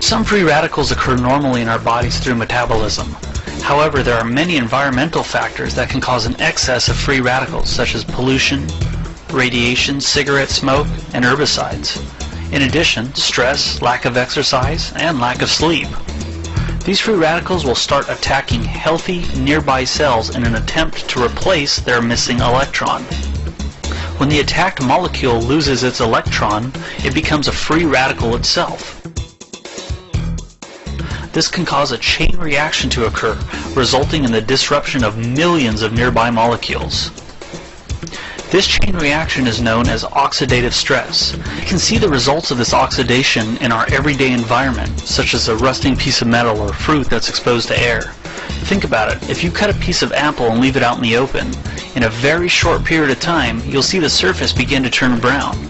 Some free radicals occur normally in our bodies through metabolism. However, there are many environmental factors that can cause an excess of free radicals, such as pollution, radiation, cigarette smoke, and herbicides. In addition, stress, lack of exercise, and lack of sleep. These free radicals will start attacking healthy nearby cells in an attempt to replace their missing electron. When the attacked molecule loses its electron, it becomes a free radical itself. This can cause a chain reaction to occur, resulting in the disruption of millions of nearby molecules. This chain reaction is known as oxidative stress. You can see the results of this oxidation in our everyday environment, such as a rusting piece of metal or fruit that's exposed to air. Think about it. If you cut a piece of apple and leave it out in the open, in a very short period of time, you'll see the surface begin to turn brown.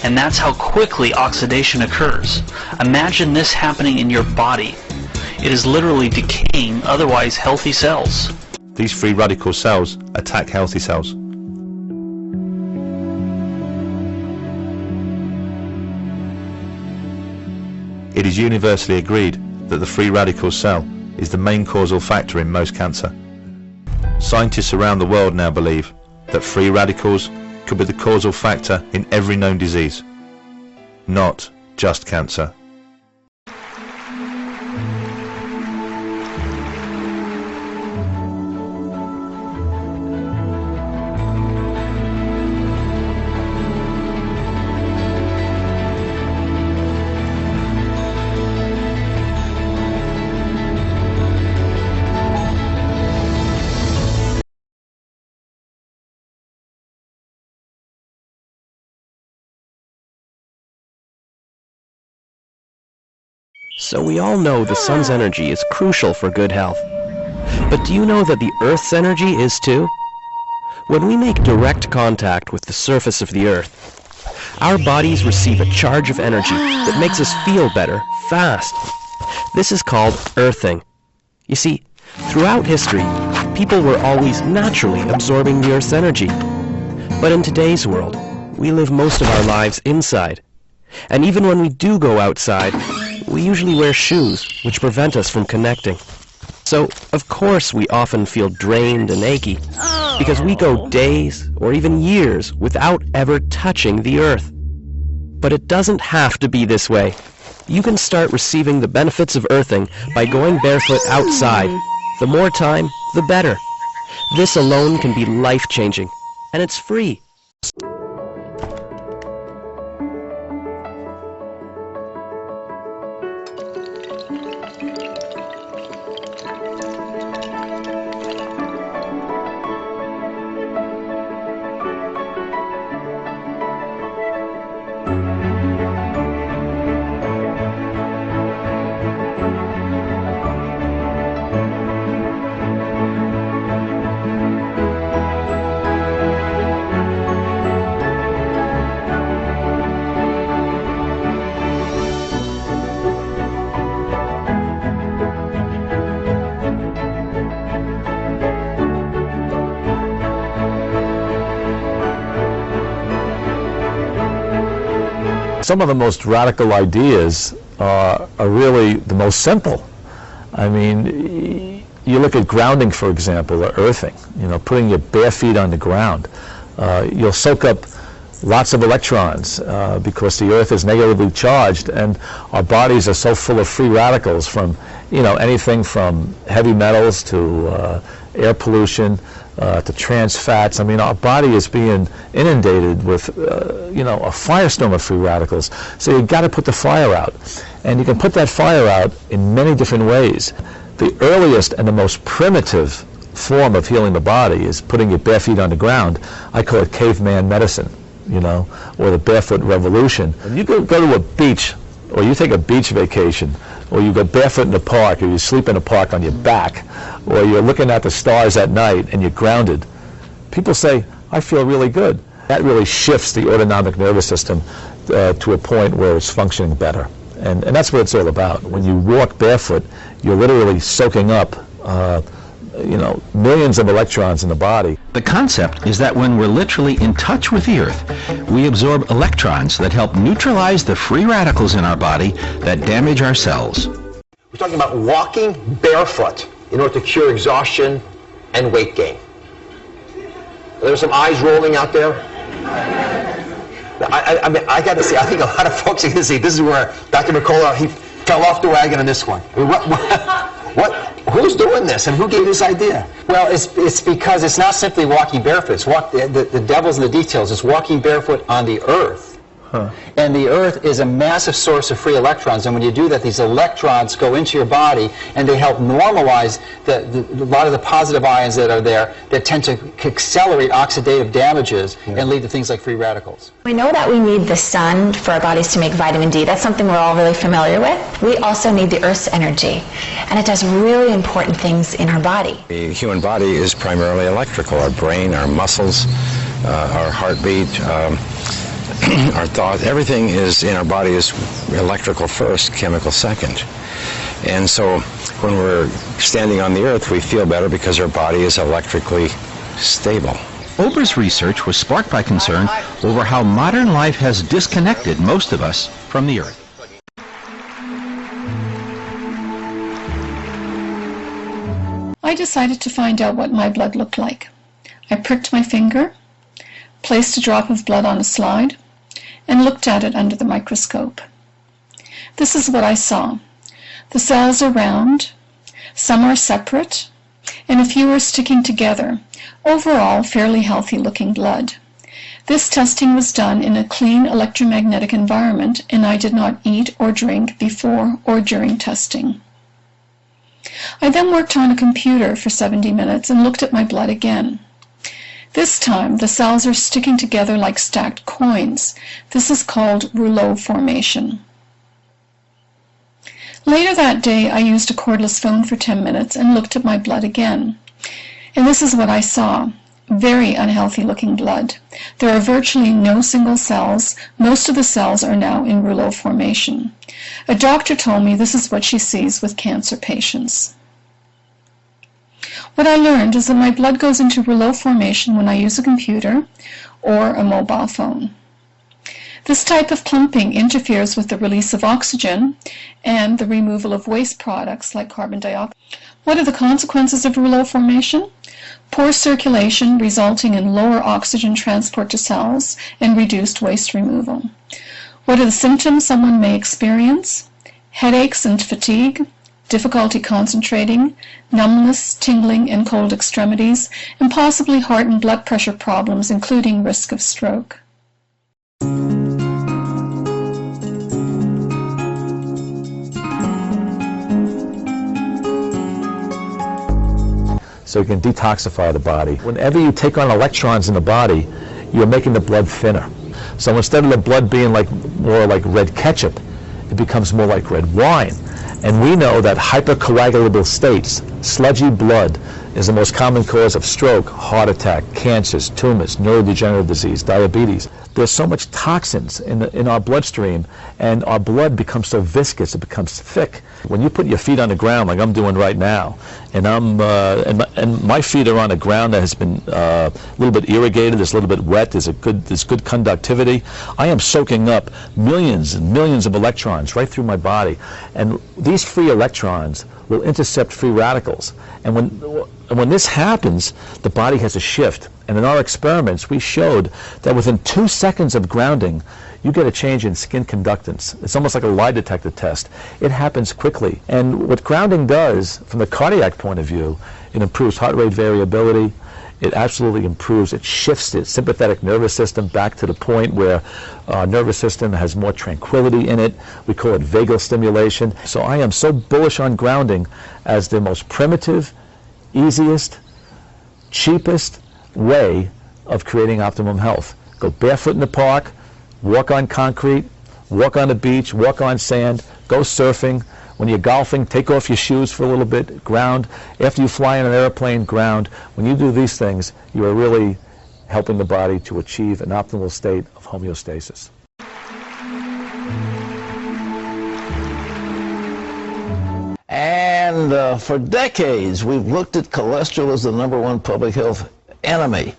And that's how quickly oxidation occurs. Imagine this happening in your body. It is literally decaying otherwise healthy cells. These free radical cells attack healthy cells. It is universally agreed that the free radical cell is the main causal factor in most cancer. Scientists around the world now believe that free radicals could be the causal factor in every known disease, not just cancer. So we all know the sun's energy is crucial for good health. But do you know that the Earth's energy is too? When we make direct contact with the surface of the Earth, our bodies receive a charge of energy that makes us feel better, fast. This is called earthing. You see, throughout history, people were always naturally absorbing the Earth's energy. But in today's world, we live most of our lives inside. And even when we do go outside, we usually wear shoes, which prevent us from connecting. So, of course, we often feel drained and achy, because we go days or even years without ever touching the Earth. But it doesn't have to be this way. You can start receiving the benefits of earthing by going barefoot outside. The more time, the better. This alone can be life-changing, and it's free. Some of the most radical ideas are really the most simple. I mean, you look at grounding, for example, or earthing, putting your bare feet on the ground. You'll soak up lots of electrons because the earth is negatively charged, and our bodies are so full of free radicals from, anything from heavy metals to air pollution, to trans fats. I mean, our body is being inundated with, a firestorm of free radicals. So you've got to put the fire out. And you can put that fire out in many different ways. The earliest and the most primitive form of healing the body is putting your bare feet on the ground. I call it caveman medicine, or the barefoot revolution. When you go to a beach, or you take a beach vacation, or you go barefoot in the park, or you sleep in the park on your back, or you're looking at the stars at night and you're grounded, people say, I feel really good. That really shifts the autonomic nervous system to a point where it's functioning better. And that's what it's all about. When you walk barefoot, you're literally soaking up millions of electrons in the body. The concept is that when we're literally in touch with the Earth, we absorb electrons that help neutralize the free radicals in our body that damage our cells. We're talking about walking barefoot in order to cure exhaustion and weight gain. There's some eyes rolling out there. I mean, I got to say, I think a lot of folks are going to say, this is where Dr. McCullough, he fell off the wagon on this one. I mean, who's doing this, and who gave this idea? Well, it's because it's not simply walking barefoot. It's the devil's in the details. It's walking barefoot on the Earth. Huh. And the Earth is a massive source of free electrons, and when you do that, these electrons go into your body, and they help normalize a lot of the positive ions that are there that tend to accelerate oxidative damages and lead to things like free radicals. We know that we need the sun for our bodies to make vitamin D. That's something we're all really familiar with. We also need the Earth's energy, and it does really important things in our body. The human body is primarily electrical. Our brain, our muscles, our heartbeat, our thought, everything is in our body is electrical first, chemical second. And so when we're standing on the Earth, we feel better because our body is electrically stable. Oprah's research was sparked by concern over how modern life has disconnected most of us from the Earth. I decided to find out what my blood looked like. I pricked my finger, placed a drop of blood on a slide, and looked at it under the microscope. This is what I saw. The cells are round, some are separate, and a few are sticking together. Overall, fairly healthy looking blood. This testing was done in a clean electromagnetic environment, and I did not eat or drink before or during testing. I then worked on a computer for 70 minutes and looked at my blood again. This time, the cells are sticking together like stacked coins. This is called rouleau formation. Later that day, I used a cordless phone for 10 minutes and looked at my blood again. And this is what I saw. Very unhealthy looking blood. There are virtually no single cells. Most of the cells are now in rouleau formation. A doctor told me this is what she sees with cancer patients. What I learned is that my blood goes into rouleau formation when I use a computer or a mobile phone. This type of clumping interferes with the release of oxygen and the removal of waste products like carbon dioxide. What are the consequences of rouleau formation? Poor circulation resulting in lower oxygen transport to cells and reduced waste removal. What are the symptoms someone may experience? Headaches and fatigue, difficulty concentrating, numbness, tingling, and cold extremities, and possibly heart and blood pressure problems, including risk of stroke. So you can detoxify the body. Whenever you take on electrons in the body, you're making the blood thinner. So instead of the blood being more like red ketchup, it becomes more like red wine. And we know that hypercoagulable states, sludgy blood, is the most common cause of stroke, heart attack, cancers, tumors, neurodegenerative disease, diabetes. There's so much toxins in our bloodstream, and our blood becomes so viscous, it becomes thick. When you put your feet on the ground, like I'm doing right now, and my feet are on a ground that has been a little bit irrigated, it's a little bit wet, there's good conductivity. I am soaking up millions and millions of electrons right through my body, and these free electrons will intercept free radicals. And when this happens, the body has a shift. And in our experiments, we showed that within 2 seconds of grounding, you get a change in skin conductance. It's almost like a lie detector test. It happens quickly. And what grounding does, from the cardiac point of view, it improves heart rate variability. It absolutely improves, it shifts the sympathetic nervous system back to the point where our nervous system has more tranquility in it. We call it vagal stimulation. So I am so bullish on grounding as the most primitive, easiest, cheapest way of creating optimum health. Go barefoot in the park, walk on concrete, walk on the beach, walk on sand, go surfing. When you're golfing, take off your shoes for a little bit, ground. After you fly in an airplane, ground. When you do these things, you are really helping the body to achieve an optimal state of homeostasis. And And for decades, we've looked at cholesterol as the #1 public health enemy.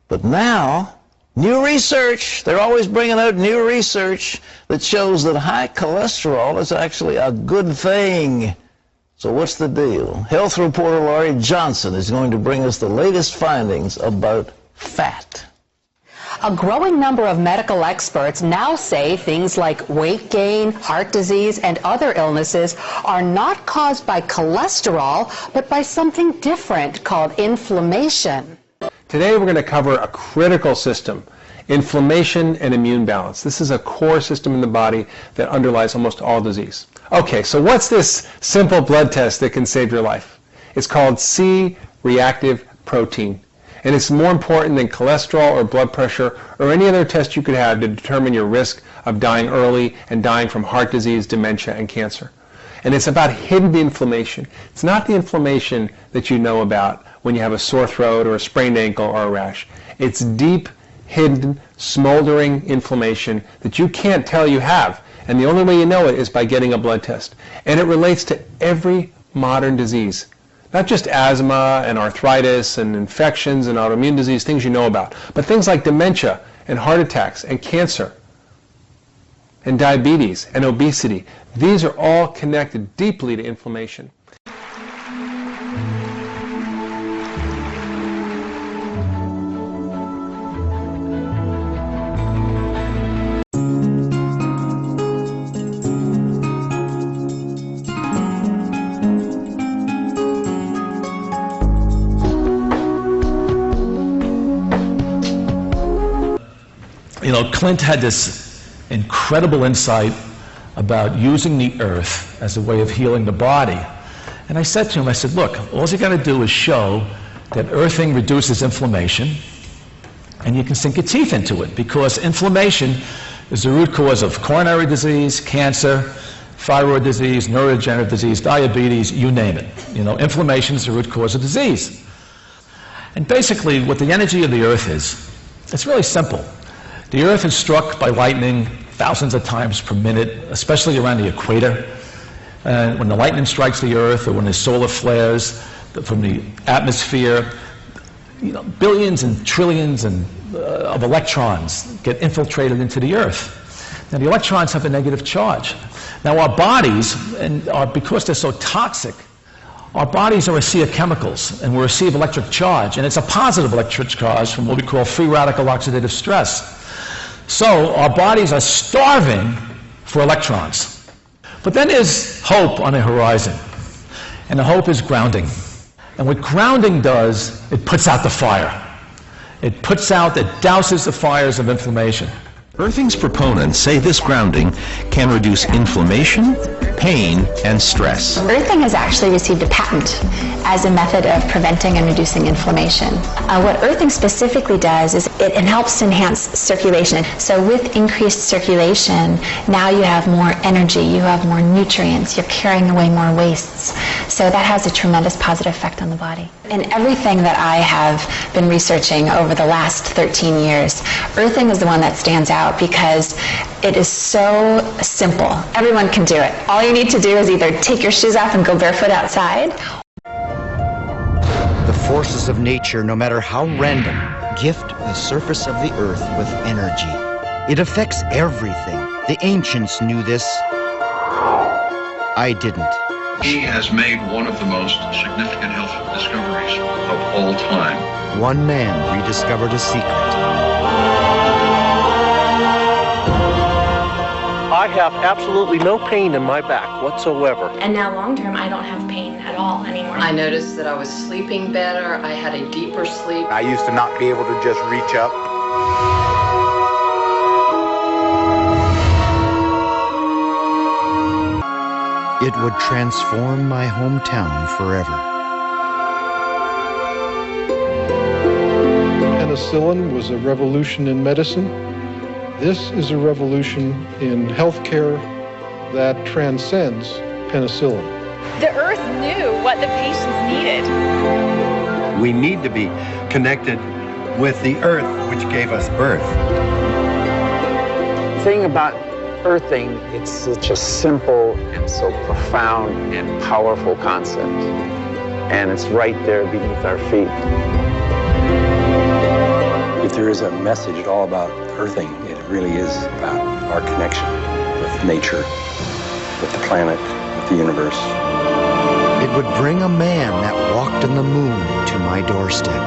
But now, new research, they're always bringing out new research that shows that high cholesterol is actually a good thing. So what's the deal? Health reporter Laurie Johnson is going to bring us the latest findings about fat. A growing number of medical experts now say things like weight gain, heart disease, and other illnesses are not caused by cholesterol, but by something different called inflammation. Today we're going to cover a critical system, inflammation and immune balance. This is a core system in the body that underlies almost all disease. Okay, so what's this simple blood test that can save your life? It's called C-reactive protein. And it's more important than cholesterol or blood pressure or any other test you could have to determine your risk of dying early and dying from heart disease, dementia, and cancer. And it's about hidden inflammation. It's not the inflammation that you know about when you have a sore throat or a sprained ankle or a rash. It's deep, hidden, smoldering inflammation that you can't tell you have. And the only way you know it is by getting a blood test. And it relates to every modern disease. Not just asthma and arthritis and infections and autoimmune disease, things you know about, but things like dementia and heart attacks and cancer and diabetes and obesity. These are all connected deeply to inflammation. You know, Clint had this incredible insight about using the earth as a way of healing the body. And I said to him, I said, look, all you got to do is show that earthing reduces inflammation, and you can sink your teeth into it, because inflammation is the root cause of coronary disease, cancer, thyroid disease, neurodegenerative disease, diabetes, you name it. You know, inflammation is the root cause of disease. And basically, what the energy of the earth is, it's really simple. The earth is struck by lightning thousands of times per minute, especially around the equator. And when the lightning strikes the earth, or when the solar flares from the atmosphere, you know, billions and trillions of electrons get infiltrated into the earth. Now, the electrons have a negative charge. Now, our bodies, because they're so toxic, our bodies are a sea of chemicals, and we're a sea of electric charge, and it's a positive electric charge from what we call free radical oxidative stress. So our bodies are starving for electrons. But then there's hope on the horizon, and the hope is grounding. And what grounding does, it puts out the fire. It douses the fires of inflammation. Earthing's proponents say this grounding can reduce inflammation, pain, and stress. Earthing has actually received a patent as a method of preventing and reducing inflammation. What earthing specifically does is it helps enhance circulation. So with increased circulation, now you have more energy, you have more nutrients, you're carrying away more wastes. So that has a tremendous positive effect on the body. In everything that I have been researching over the last 13 years, earthing is the one that stands out because it is so simple. Everyone can do it. All you need to do is either take your shoes off and go barefoot outside. The forces of nature, no matter how random, gift the surface of the earth with energy. It affects everything. The ancients knew this. I didn't. He has made one of the most significant health discoveries of all time. One man rediscovered a secret. I have absolutely no pain in my back whatsoever. And now long term, I don't have pain at all anymore. I noticed that I was sleeping better. I had a deeper sleep. I used to not be able to just reach up. It would transform my hometown forever. Penicillin was a revolution in medicine. This is a revolution in healthcare that transcends penicillin. The earth knew what the patients needed. We need to be connected with the earth which gave us birth. The thing about earthing, it's such a simple and so profound and powerful concept. And it's right there beneath our feet. If there is a message at all about earthing, it really is about our connection with nature, with the planet, with the universe. It would bring a man that walked on the moon to my doorstep.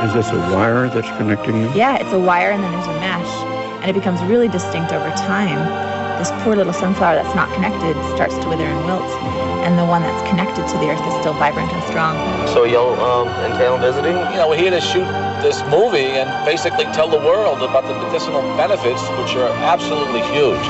Is this a wire that's connecting them? Yeah, it's a wire and then there's a mesh. And it becomes really distinct over time. This poor little sunflower that's not connected starts to wither and wilt. And the one that's connected to the earth is still vibrant and strong. So you'll entail visiting? You know, we're here to shoot this movie and basically tell the world about the medicinal benefits, which are absolutely huge.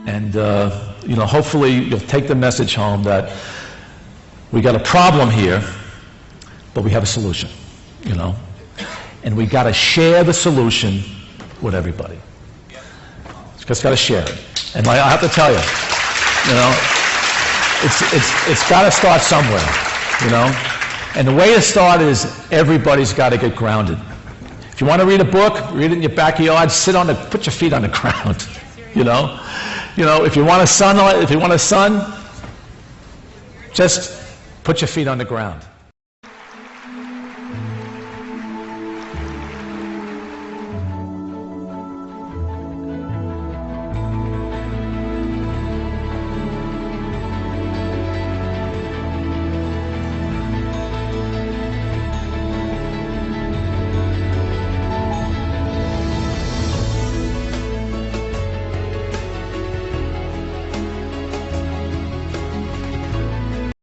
And you know, hopefully you'll take the message home that we got a problem here, but we have a solution, you know, and we got to share the solution with everybody. Just got to share it. And I have to tell you, you know, it's got to start somewhere, you know. And the way to start is everybody's got to get grounded. If you want to read a book, read it in your backyard. Put your feet on the ground, you know. You know, if you want a sun, just put your feet on the ground.